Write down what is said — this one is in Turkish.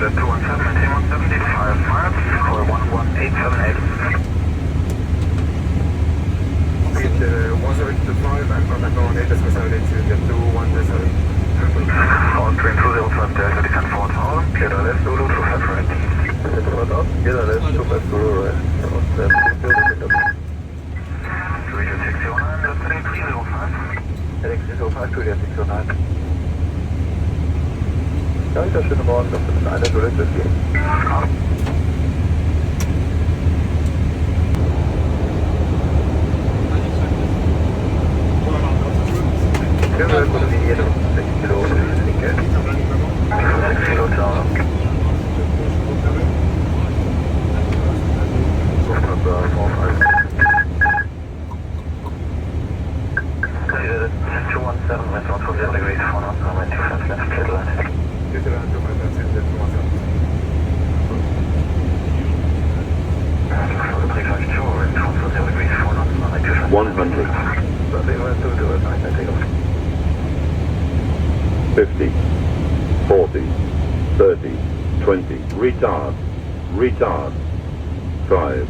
jet 217, maintain 175 miles, call 11878. Speed 175 and contact on 8.72, jet 217. On train 205 Delta, descent 4000, clear the left, Zulu 25 right. Descent 4000, clear the left, 25 Zulu right. On 7 Radio 609, that's heading 305. Heading 305, Julia 609. Ja, wieder schönen Morgen, das ist eine Turbulence gehen. Ja, wir können die jede 6 Kilo linke. 6 Kilo, ciao. Lufthansa, Form 217, west 120 degrees, 495 left, clear the line. 1. Bitte dann 217, jet 217. Further 352, wind 120 degrees, 495 100, 50, 40, 30, 20, retard, 5,